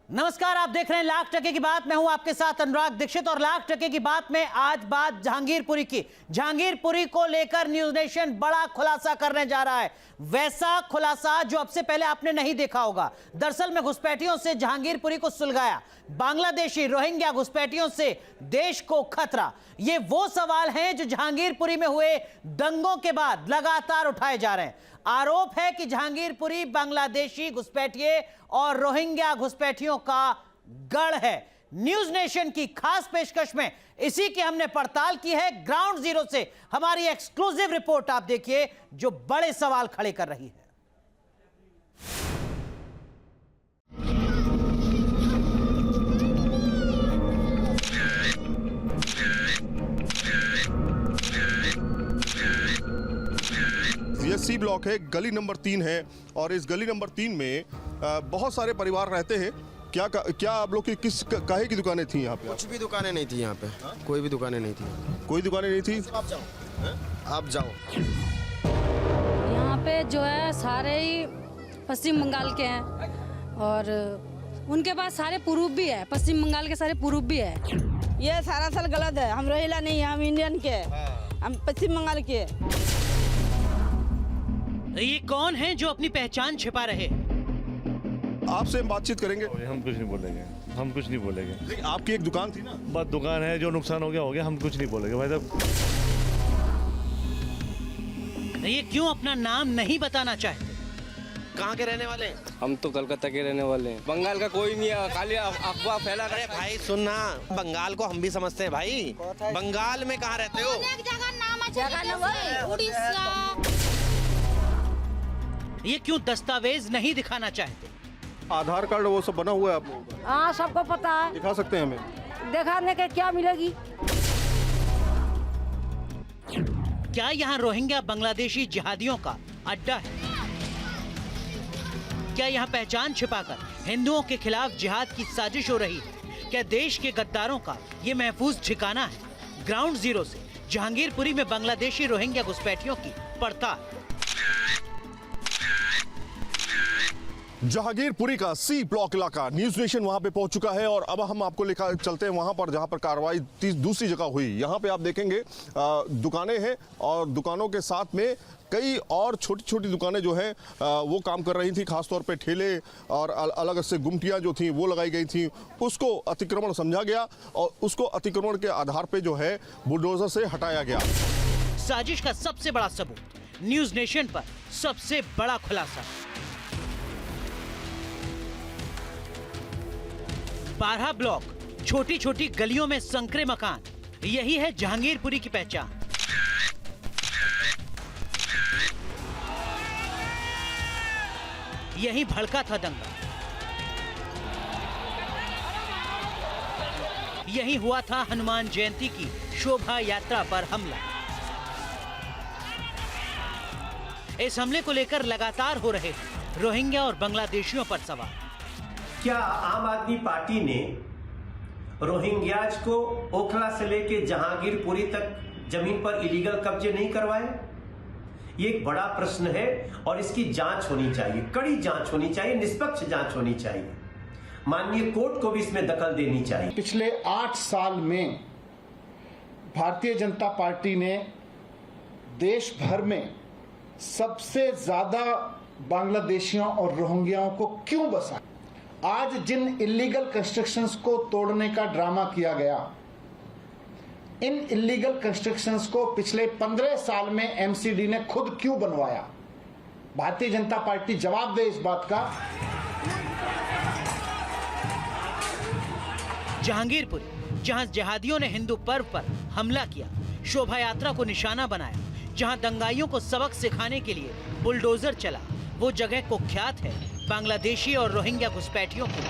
नमस्कार, आप देख रहे हैं लाख टके की बात। मैं हूं आपके साथ अनुराग दीक्षित और लाख टके की बात में आज बात जहांगीरपुरी की। जहांगीरपुरी को लेकर न्यूज नेशन बड़ा खुलासा करने जा रहा है, वैसा खुलासा जो अब से पहले आपने नहीं देखा होगा। दरअसल में घुसपैठियों से जहांगीरपुरी को सुलगाया, बांग्लादेशी रोहिंग्या घुसपैठियों से देश को खतरा। ये वो सवाल हैं जो जहांगीरपुरी में हुए दंगों के बाद लगातार उठाए जा रहे हैं। आरोप है कि जहांगीरपुरी बांग्लादेशी घुसपैठिए और रोहिंग्या घुसपैठियों का गढ़ है। न्यूज नेशन की खास पेशकश में इसी की हमने पड़ताल की है। ग्राउंड जीरो से हमारी एक्सक्लूसिव रिपोर्ट आप देखिए जो बड़े सवाल खड़े कर रही है। ये सी ब्लॉक है, गली नंबर 3 है और इस गली नंबर 3 में बहुत सारे परिवार रहते हैं। क्या आप लोग की किस काहे की दुकानें थी यहाँ पे? कुछ भी दुकानें नहीं थी यहाँ पे। कोई भी दुकानें नहीं थी। कोई दुकानें नहीं थी? आप जाओ। यहाँ पे जो है सारे ही पश्चिम बंगाल के हैं और उनके पास सारे प्रूफ भी है। पश्चिम बंगाल के सारे प्रूफ भी है। ये सारा साल गलत है। हम रोहिला नहीं है, हम इंडियन के, हम पश्चिम बंगाल के। ये कौन है जो अपनी पहचान छिपा रहे? आपसे हम बातचीत करेंगे। हम कुछ नहीं बोलेंगे, हम कुछ नहीं बोलेंगे। लेकिन आपकी एक दुकान थी ना? बस दुकान है, जो नुकसान हो गया, हम कुछ नहीं बोलेंगे भाई साहब। ये क्यों अपना नाम नहीं बताना चाहते? कहाँ के रहने वाले हैं? हम तो कलकत्ता के रहने वाले हैं। बंगाल का कोई नहीं है, खाली अफवाह फैला रहे। भाई सुनना, बंगाल को हम भी समझते हैं भाई। बंगाल में कहाँ रहते हो? उड़ीसा। ये क्यों दस्तावेज नहीं दिखाना चाहते? आधार कार्ड वो सब बना हुआ है आप लोगों का? हाँ, सबको पता है। दिखा सकते हैं हमें? दिखाने के क्या मिलेगी? क्या यहाँ रोहिंग्या बांग्लादेशी जिहादियों का अड्डा है? क्या यहाँ पहचान छिपाकर हिंदुओं के खिलाफ जिहाद की साजिश हो रही है? क्या देश के गद्दारों का ये महफूज ठिकाना है? ग्राउंड जीरो से जहांगीरपुरी में बांग्लादेशी रोहिंग्या घुसपैठियों की पड़ताल। जहांगीरपुरी का सी ब्लॉक इलाका, न्यूज नेशन वहां पे पहुंच चुका है और अब हम आपको लेकर चलते हैं वहां पर जहां पर कार्रवाई दूसरी जगह हुई। यहां पे आप देखेंगे दुकानें हैं और दुकानों के साथ में कई और छोटी छोटी दुकानें जो हैं वो काम कर रही थी। खासतौर पे ठेले और अलग से गुमटियां जो थी वो लगाई गई थी। उसको अतिक्रमण समझा गया और उसको अतिक्रमण के आधार पे जो है बुलडोजर से हटाया गया। साजिश का सबसे बड़ा सबूत, न्यूज नेशन पर सबसे बड़ा खुलासा। 12 ब्लॉक, छोटी छोटी गलियों में संकरे मकान, यही है जहांगीरपुरी की पहचान। यही भड़का था दंगा, यही हुआ था हनुमान जयंती की शोभा यात्रा पर हमला। इस हमले को लेकर लगातार हो रहे रोहिंग्या और बांग्लादेशियों पर सवाल। क्या आम आदमी पार्टी ने रोहिंग्याज को ओखला से लेके जहांगीरपुरी तक जमीन पर इलीगल कब्जे नहीं करवाए? ये एक बड़ा प्रश्न है और इसकी जांच होनी चाहिए, कड़ी जांच होनी चाहिए, निष्पक्ष जांच होनी चाहिए। माननीय कोर्ट को भी इसमें दखल देनी चाहिए। पिछले 8 साल में भारतीय जनता पार्टी ने देश भर में सबसे ज्यादा बांग्लादेशियों और रोहिंग्याओं को क्यों बसाया? आज जिन इलीगल कंस्ट्रक्शंस को तोड़ने का ड्रामा किया गया, इन इलीगल कंस्ट्रक्शंस को पिछले 15 साल में एमसीडी ने खुद क्यों बनवाया? भारतीय जनता पार्टी जवाब दे इस बात का। जहांगीरपुरी, जहां जिहादियों ने हिंदू पर्व पर हमला किया, शोभा यात्रा को निशाना बनाया, जहां दंगाइयों को सबक सिखाने के लिए बुलडोजर चला, वो जगह कुख्यात है बांग्लादेशी और रोहिंग्या घुसपैठियों की।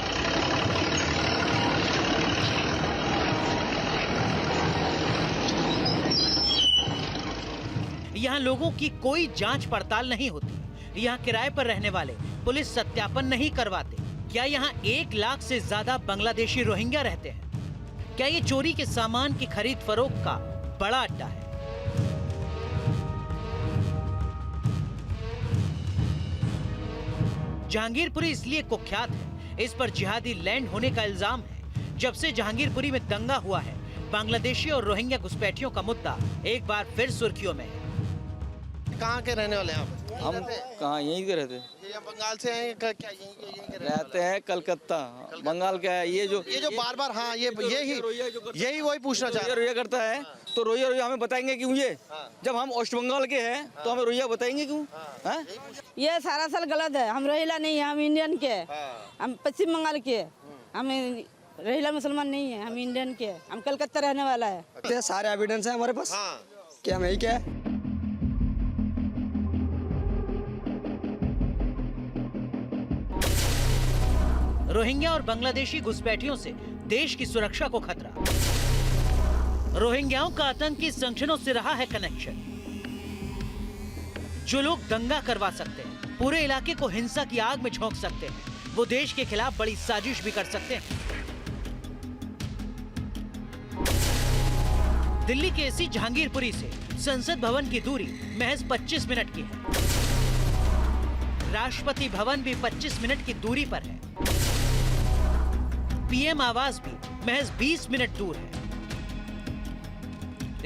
यहाँ लोगों की कोई जांच पड़ताल नहीं होती। यहाँ किराए पर रहने वाले पुलिस सत्यापन नहीं करवाते। क्या यहाँ 1 लाख से ज्यादा बांग्लादेशी रोहिंग्या रहते हैं? क्या ये चोरी के सामान की खरीद फरोख्त का बड़ा अड्डा है? जहांगीरपुरी इसलिए कुख्यात है इस पर जिहादी लैंड होने का इल्जाम है। जब से जहांगीरपुरी में दंगा हुआ है, बांग्लादेशी और रोहिंग्या घुसपैठियों का मुद्दा एक बार फिर सुर्खियों में है। कहाँ के रहने वाले हैं आप? हम कहाँ यहीं के रहते ये बंगाल से हैं क्या? यहीं के रहते हैं कलकत्ता बंगाल का है। ये जो बार बार हाँ यही वही पूछना चाह रोइया करता है तो रोइया हमें बताएंगे क्यों? ये जब हम वेस्ट बंगाल के हैं तो हमें रोइया बताएंगे क्यों? ये सारा साल गलत है। हम रोहिला नहीं है, हम इंडियन के हैं। हम पश्चिम बंगाल के हैं। हम रोहिला मुसलमान नहीं है, हम इंडियन के हैं। हम कलकत्ता रहने वाला है। सारे एविडेंस है हमारे पास। क्या नहीं क्या रोहिंग्या और बांग्लादेशी घुसपैठियों से देश की सुरक्षा को खतरा। रोहिंग्याओं का आतंकी संगठनों से रहा है कनेक्शन। जो लोग दंगा करवा सकते हैं, पूरे इलाके को हिंसा की आग में झोंक सकते हैं, वो देश के खिलाफ बड़ी साजिश भी कर सकते हैं। दिल्ली के एसी जहांगीरपुरी से संसद भवन की दूरी महज 25 मिनट की है। राष्ट्रपति भवन भी 25 मिनट की दूरी पर है। पीएम आवास भी महज 20 मिनट दूर है।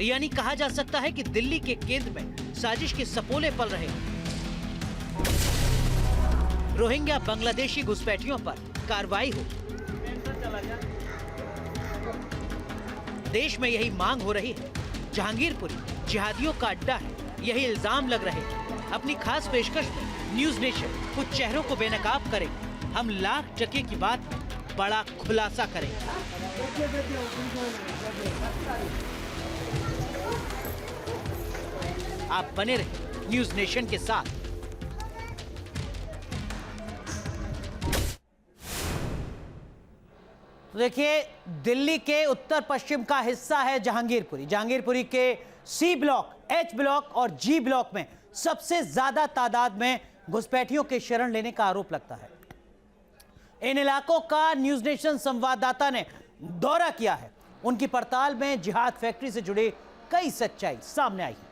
यानी कहा जा सकता है कि दिल्ली के केंद्र में साजिश के सपोले पल रहे हैं। रोहिंग्या बांग्लादेशी घुसपैठियों पर कार्रवाई हो। देश में यही मांग हो रही है। जहांगीरपुरी जिहादियों का अड्डा है, यही इल्जाम लग रहे हैं। अपनी खास पेशकश में न्यूज नेशन कुछ चेहरों को बेनकाब करेंगे। हम लाख टके की बात में बड़ा खुलासा करेंगे। आप बने रहे न्यूज नेशन के साथ। देखिए, दिल्ली के उत्तर पश्चिम का हिस्सा है जहांगीरपुरी। जहांगीरपुरी के सी ब्लॉक, एच ब्लॉक और जी ब्लॉक में सबसे ज्यादा तादाद में घुसपैठियों के शरण लेने का आरोप लगता है। इन इलाकों का न्यूज नेशन संवाददाता ने दौरा किया है। उनकी पड़ताल में जिहाद फैक्ट्री से जुड़ी कई सच्चाई सामने आई है।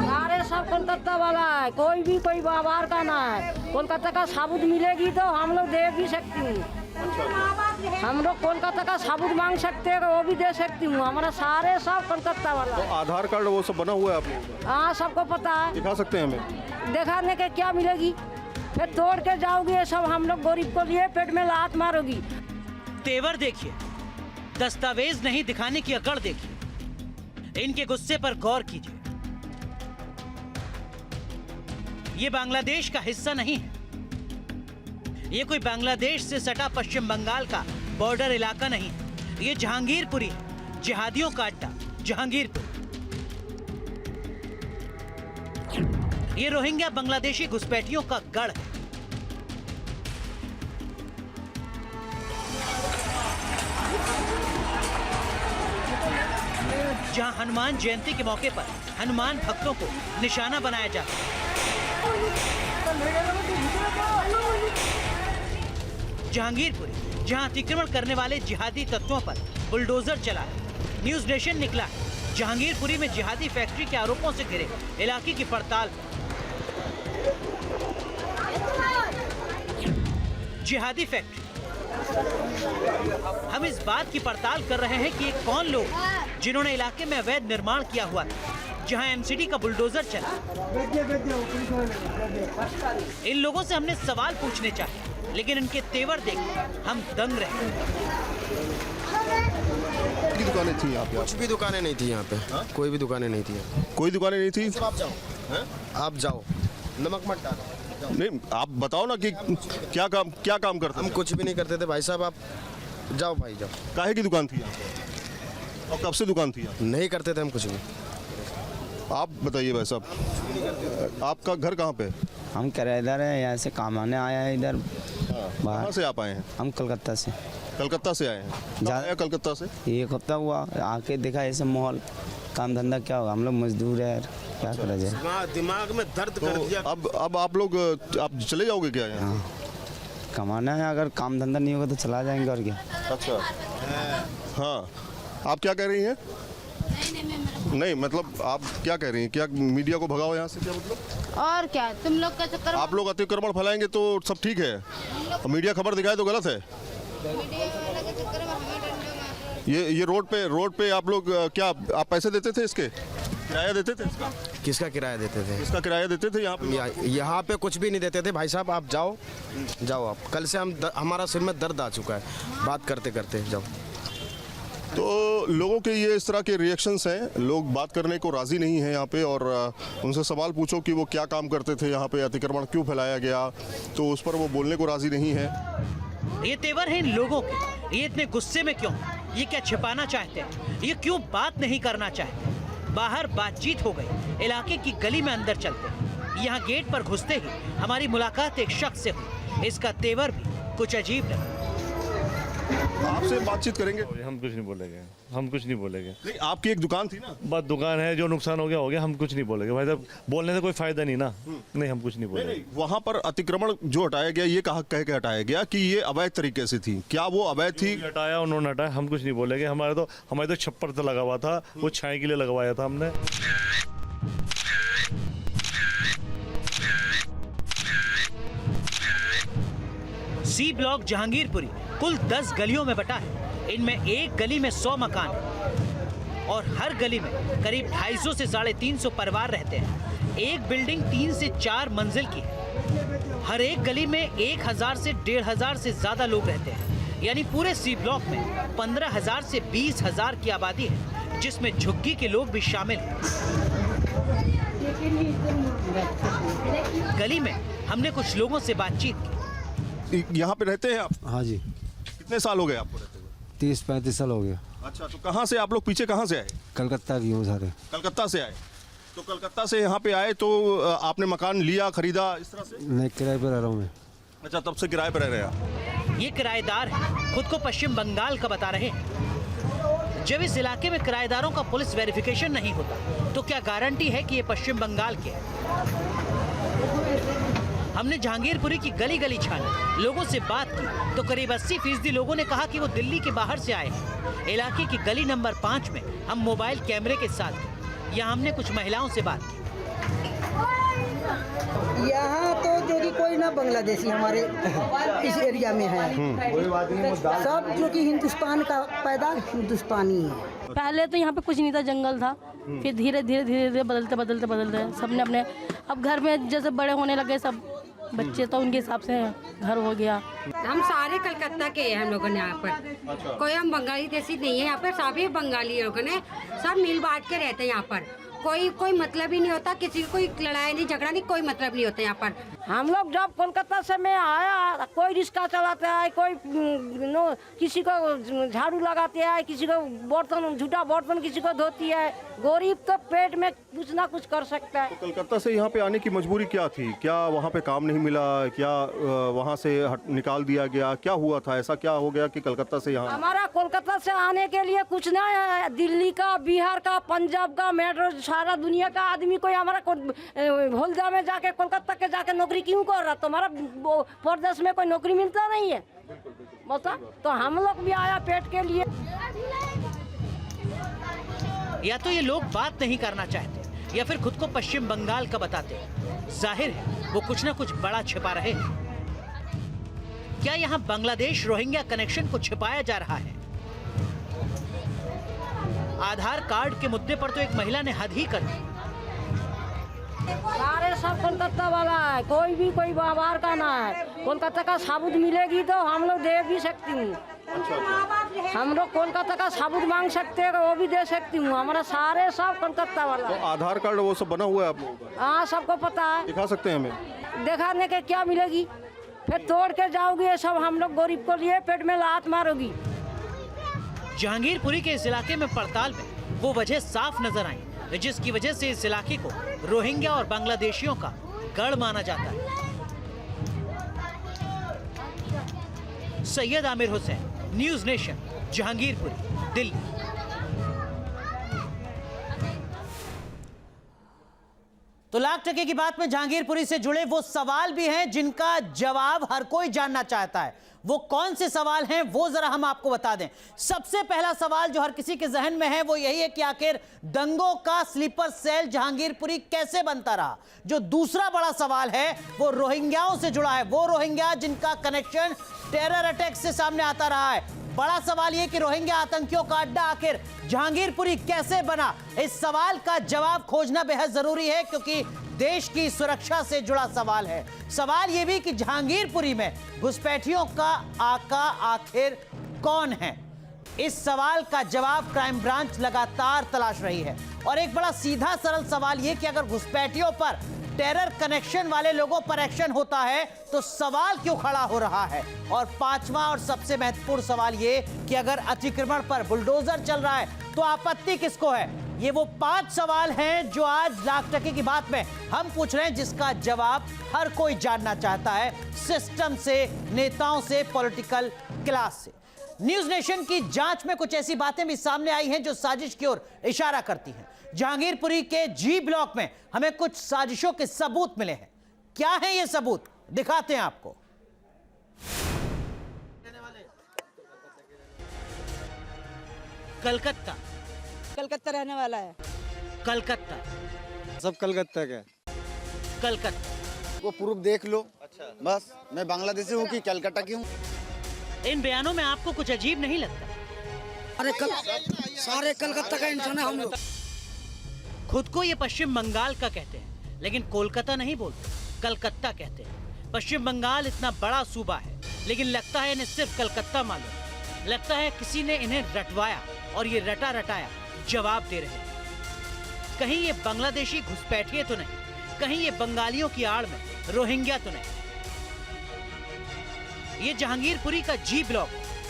सारे सब कोलकाता वाला है, कोई भी कोई बाहर का ना है। कोलकाता का साबुत मिलेगी तो हम लोग दे भी सकती हूँ। हम लोग कोलकाता का साबुत मांग सकते हैं, वो भी दे सकती हूँ। हमारा सारे सब कोलकाता वाला। तो आधार कार्ड वो सब बना हुआ है आप लोगों का? हाँ, सबको पता है। दिखा सकते हैं हमें? दिखाने के क्या मिलेगी? फिर तोड़ के जाओगी ये सब। हम लोग गरीब को लिए पेट में लात मारोगी। तेवर देखिए, दस्तावेज नहीं दिखाने की अकड़ देखिए। इनके गुस्से पर गौर कीजिए। ये बांग्लादेश का हिस्सा नहीं है। ये कोई बांग्लादेश से सटा पश्चिम बंगाल का बॉर्डर इलाका नहीं है। ये जहांगीरपुरी है, जिहादियों का अड्डा जहांगीरपुर। ये रोहिंग्या बांग्लादेशी घुसपैठियों का गढ़ है। जहां हनुमान जयंती के मौके पर हनुमान भक्तों को निशाना बनाया जाता है। जहांगीरपुरी, जहां अतिक्रमण करने वाले जिहादी तत्वों पर बुलडोजर चला है। न्यूज नेशन निकला है जहांगीरपुरी में जिहादी फैक्ट्री के आरोपों से घिरे इलाके की पड़ताल। जिहादी फैक्ट्री, हम इस बात की पड़ताल कर रहे हैं कि ये कौन लोग जिन्होंने इलाके में अवैध निर्माण किया हुआ था, जहां एमसीडी का बुलडोजर चला। इन लोगों से हमने सवाल पूछने चाहे, लेकिन इनके तेवर देख हम दंग रहे। कितनी दुकानें थी यहाँ पे? कुछ भी दुकानें नहीं थी यहाँ पे। कोई भी दुकानें नहीं थी। कोई दुकानें नहीं थी? आप जाओ, नमक मत डालो। नहीं, आप बताओ ना कि क्या काम करते? हम कुछ भी नहीं करते थे भाई साहब। आप जाओ भाई जाओ। काहे की दुकान थी यहाँ पे? और कब से दुकान थी यहाँ? नहीं करते थे हम कुछ भी। आप बताइए भाई साहब, आपका घर कहाँ पे? हम किराएदार हैं, यहाँ से काम आने आया है इधर कहाँ से आप आए हैं? हम कलकत्ता से। कलकत्ता से आए हैं? कहाँ आए कलकत्ता से? एक हफ्ता हुआ, आके देखा ऐसे माहौल, काम धंधा क्या होगा। हम लोग मजदूर है, क्या करा जाए। दिमाग में दर्द कर दिया। अब आप लोग आप चले जाओगे क्या यहाँ? कमाना है, अगर काम धंधा नहीं होगा तो चला जाएंगे और क्या। अच्छा, हाँ, आप क्या कह रही हैं? नहीं, मतलब आप क्या कह रही हैं? क्या मीडिया को भगाओ यहाँ से, क्या मतलब? और क्या, तुम लोग का चक्कर आप लोग अतिक्रमण फैलाएंगे तो सब ठीक है, और मीडिया खबर दिखाए तो गलत है। ये रोड पे आप लोग क्या आप पैसे देते थे इसके? किराया देते थे इसका? किसका किराया देते थे? इसका किराया देते थे यहाँ पे? यहाँ पे कुछ भी नहीं देते थे भाई साहब। आप जाओ आप। कल से हमारा सिर में दर्द आ चुका है बात करते करते। जाओ। तो लोगों के ये इस तरह के रिएक्शंस हैं, लोग बात करने को राज़ी नहीं है यहाँ पे, और उनसे सवाल पूछो कि वो क्या काम करते थे यहाँ पे, अतिक्रमण क्यों फैलाया गया, तो उस पर वो बोलने को राज़ी नहीं है। ये तेवर है इन लोगों के, ये इतने गुस्से में क्यों? ये क्या छिपाना चाहते हैं? ये क्यों बात नहीं करना चाहते? बाहर बातचीत हो गई, इलाके की गली में अंदर चलते, यहाँ गेट पर घुसते ही हमारी मुलाकात एक शख्स से हुई। इसका तेवर भी कुछ अजीब लगा। आपसे बातचीत करेंगे? हम कुछ नहीं बोलेंगे, हम कुछ नहीं बोलेंगे। नहीं, आपकी एक दुकान थी ना? बस दुकान है, जो नुकसान हो गया, हम कुछ नहीं बोलेंगे भाई साहब। बोलने से कोई फायदा नहीं ना। नहीं, हम कुछ नहीं बोलेंगे। वहाँ पर अतिक्रमण जो हटाया गया, ये कह के हटाया गया कि ये अवैध तरीके से थी, क्या वो अवैध थी? हटाया उन्होंने, हटाया, हम कुछ नहीं बोलेंगे। हमारे तो छप्पर तो लगा हुआ था, वो छाए के लिए लगवाया था हमने। सी ब्लॉक जहांगीरपुरी कुल 10 गलियों में बटा है। इनमें एक गली में 100 मकान है और हर गली में करीब 250 से 350 परिवार रहते हैं। एक बिल्डिंग 3 से 4 मंजिल की है। हर एक गली में 1000 से 1500 से ज्यादा लोग रहते हैं। यानी पूरे सी ब्लॉक में 15,000 से 20,000 की आबादी है, जिसमें झुग्गी के लोग भी शामिल हैं। गली में हमने कुछ लोगों से बातचीत की। यहाँ पे रहते हैं आप? हाँ जी। कितने साल हो गए आपको रहते हुए? 30-35 साल हो गया। अच्छा, तो कहाँ से आप लोग पीछे कहाँ से आए? कलकत्ता की हूँ सारे। कलकत्ता से आए? तो कलकत्ता से यहाँ पे आए तो आपने मकान लिया, खरीदा इस तरह से? नहीं, किराए पर रह रहा हूँ मैं। अच्छा, तब से किराए पर रह रहे हैं? ये किराएदार है, खुद को पश्चिम बंगाल का बता रहे हैं। जब इस इलाके में किराएदारों का पुलिस वेरिफिकेशन नहीं होता तो क्या गारंटी है कि ये पश्चिम बंगाल के हैं? हमने जहांगीरपुरी की गली गली छानी, लोगों से बात की तो करीब 80% लोगों ने कहा कि वो दिल्ली के बाहर से आए हैं। इलाके की गली नंबर 5 में हम मोबाइल कैमरे के साथ गए। यहाँ हमने कुछ महिलाओं से बात की। यहाँ तो जो कि कोई ना बांग्लादेशी हमारे इस एरिया में है, सब जो कि हिंदुस्तान का पैदा हिंदुस्तानी है। पहले तो यहाँ पे कुछ नहीं था, जंगल था, फिर धीरे धीरे बदलते सबने अपने अब घर में जैसे बड़े होने लगे सब बच्चे, तो उनके हिसाब से घर हो गया। हम सारे कलकत्ता के हैं, हम लोगों ने यहाँ पर कोई हम बंगाली देशी नहीं है। यहाँ पर सभी बंगाली लोगों ने सब मिल बांट के रहते हैं। यहाँ पर कोई मतलब ही नहीं होता, किसी को कोई लड़ाई नहीं, झगड़ा नहीं, कोई मतलब नहीं होता यहाँ पर। हम लोग जब कोलकाता से मैं आया, कोई रिक्शा चलाता है, कोई किसी को झाड़ू लगाते हैं, किसी को बर्तन, झूठा बर्तन किसी को धोती है। गरीब तो पेट में कुछ ना कुछ कर सकता है। तो कलकत्ता से यहाँ पे आने की मजबूरी क्या थी? क्या वहाँ पे काम नहीं मिला? क्या वहाँ से निकाल दिया गया? क्या हुआ था? ऐसा क्या हो गया कि कलकत्ता से यहाँ? हमारा कोलकाता से आने के लिए कुछ ना है, दिल्ली का, बिहार का, पंजाब का, मेट्रो, सारा दुनिया का आदमी कोई हमारा हौलदा में जाके कोलकाता के जाके नौकरी क्यों कर रहा? तुम्हारा प्रदेश में कोई नौकरी मिलता नहीं है बता? तो हम लोग भी आया पेट के लिए। या तो ये लोग बात नहीं करना चाहते या फिर खुद को पश्चिम बंगाल का बताते हैं। जाहिर है वो कुछ ना कुछ बड़ा छिपा रहे हैं। क्या यहाँ बांग्लादेश रोहिंग्या कनेक्शन को छिपाया जा रहा है? आधार कार्ड के मुद्दे पर तो एक महिला ने हद ही कर दी। सारे सब कोलकाता वाला है, कोई बाहर का ना है। कोलकाता का साबुत मिलेगी तो हम लोग दे भी सकती हूँ। हम लोग कोलकाता का साबुत मांग सकते हैं, वो भी दे सकती हूँ। हमारा सारे सब कोलकाता वाला तो आधार कार्ड वो सब बना हुआ है आप लोगों का? हाँ, सबको पता है। दिखा सकते हैं हमें? दिखाने के क्या मिलेगी? फिर तोड़ के जाओगी ये सब, हम लोग गरीब को लिए पेट में लात मारोगी। जहांगीरपुरी के इस इलाके में पड़ताल में वो वजह साफ नजर आई जिसकी वजह से इस इलाके को रोहिंग्या और बांग्लादेशियों का गढ़ माना जाता है। Syed Aamir Hussain, news nation, Jahangirpuri, Delhi. तो लाख टके की बात में जहांगीरपुरी से जुड़े वो सवाल भी हैं जिनका जवाब हर कोई जानना चाहता है। वो कौन से सवाल हैं वो जरा हम आपको बता दें। सबसे पहला सवाल जो हर किसी के जहन में है वो यही है कि आखिर दंगों का स्लीपर सेल जहांगीरपुरी कैसे बनता रहा। जो दूसरा बड़ा सवाल है वो रोहिंग्याओं से जुड़ा है, वो रोहिंग्या जिनका कनेक्शन टेरर अटैक से सामने आता रहा है। बड़ा सवाल यह कि रोहिंग्या आतंकियों का अड्डा आखिर जहांगीरपुरी कैसे बना। इस सवाल का जवाब खोजना बेहद जरूरी है क्योंकि देश की सुरक्षा से जुड़ा सवाल है। सवाल यह भी कि जहांगीरपुरी में घुसपैठियों का आका आखिर कौन है। इस सवाल का जवाब क्राइम ब्रांच लगातार तलाश रही है। और एक बड़ा सीधा सरल सवाल यह कि अगर घुसपैठियों पर टेरर कनेक्शन वाले लोगों पर एक्शन होता है तो सवाल क्यों खड़ा हो रहा है। और पांचवा और सबसे महत्वपूर्ण सवाल ये कि अगर अतिक्रमण पर बुलडोजर चल रहा है तो आपत्ति किसको है। ये वो 5 सवाल हैं जो आज लाख टके की बात में हम पूछ रहे हैं, जिसका जवाब हर कोई जानना चाहता है, सिस्टम से, नेताओं से, पॉलिटिकल क्लास से। न्यूज नेशन की जांच में कुछ ऐसी बातें भी सामने आई हैं जो साजिश की ओर इशारा करती हैं। जहांगीरपुरी के जी ब्लॉक में हमें कुछ साजिशों के सबूत मिले हैं। क्या है ये सबूत, दिखाते हैं आपको। कलकत्ता कलकत्ता रहने वाला है। कलकत्ता सब कलकत्ता का। कलकत्ता वो प्रूफ देख लो। अच्छा। बस मैं बांग्लादेशी हूँ कि कलकत्ता की हूँ। इन बयानों में आपको कुछ अजीब नहीं लगता? अरे सारे कलकत्ता का इंसान है हम लोग। खुद को ये पश्चिम बंगाल का कहते हैं लेकिन कोलकाता नहीं बोलते, कलकत्ता कहते हैं। पश्चिम बंगाल इतना बड़ा सूबा है लेकिन लगता है इन्हें सिर्फ कलकत्ता मालूम। लगता है किसी ने इन्हें रटवाया और ये रटा रटाया जवाब दे रहे हैं। कहीं ये बांग्लादेशी घुसपैठिए तो नहीं, कहीं ये बंगालियों की आड़ में रोहिंग्या तो नहीं। ये जहांगीरपुरी का जी ब्लॉक।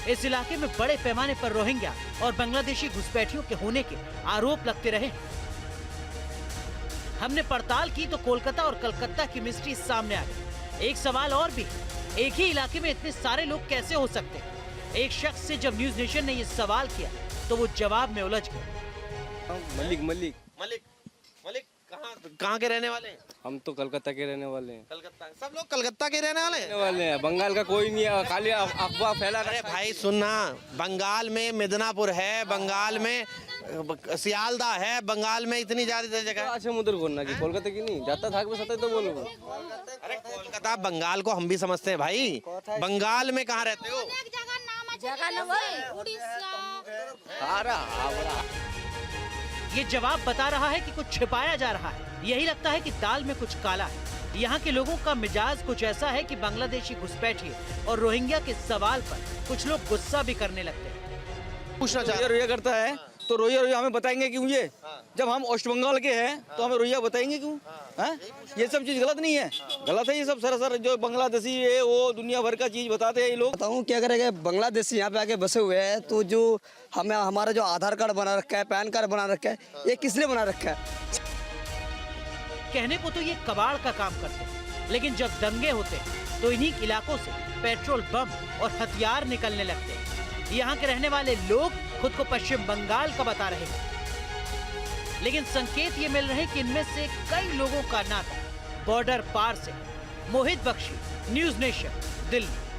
इस इलाके में बड़े पैमाने पर रोहिंग्या और बांग्लादेशी घुसपैठियों के होने के आरोप लगते रहे। हमने पड़ताल की तो कोलकाता और कलकत्ता की मिस्ट्री सामने आ गई। एक सवाल और भी, एक ही इलाके में इतने सारे लोग कैसे हो सकते हैं। एक शख्स से जब न्यूज नेशन ने ये सवाल किया तो वो जवाब में उलझ गया। मलिक मलिक मलिक मलिक कहाँ के रहने वाले हैं? हम तो कलकत्ता के रहने वाले हैं। कलकत्ता, सब लोग कलकत्ता के रहने वाले हैं। बंगाल का कोई नहीं है, खाली अफवाह फैला। अरे भाई सुनना, बंगाल में मिदनापुर है, बंगाल में सियालदा है, बंगाल में इतनी ज्यादा जगह। अच्छा मुद्र बोलना कि कोलकाता की नहीं जाता था तो बोलो। अरे कोलकाता बंगाल को हम भी समझते हैं भाई। बंगाल में कहाँ रहते हो? ये जवाब बता रहा है कि कुछ छिपाया जा रहा है। यही लगता है कि दाल में कुछ काला है। यहाँ के लोगों का मिजाज कुछ ऐसा है कि बांग्लादेशी घुसपैठिए और रोहिंग्या के सवाल पर कुछ लोग गुस्सा भी करने लगते हैं। पूछना चाहिए रोहिया करता है तो रोहिया हमें बताएंगे क्यों। ये जब हम वेस्ट बंगाल के हैं तो हमें रोहिया बताएंगे क्यों। ये सब चीज गलत नहीं है, गलत है ये सब सरासर। जो बांग्लादेशी है वो दुनिया भर का चीज बताते हैं ये लोग। बताऊँ क्या करेंगे, बांग्लादेशी यहाँ पे आके बसे हुए हैं तो जो हमें हमारा जो आधार कार्ड बना रखा है, पैन कार्ड बना रखा है, ये किस लिए बना रखा है। कहने को तो ये कबाड़ का काम करते हैं लेकिन जब दंगे होते हैं तो इन्हीं इलाकों से पेट्रोल बम और हथियार निकलने लगते हैं। यहाँ के रहने वाले लोग खुद को पश्चिम बंगाल का बता रहे हैं लेकिन संकेत ये मिल रहे कि इनमें से कई लोगों का नाता बॉर्डर पार से। मोहित बख्शी, न्यूज नेशन, दिल्ली।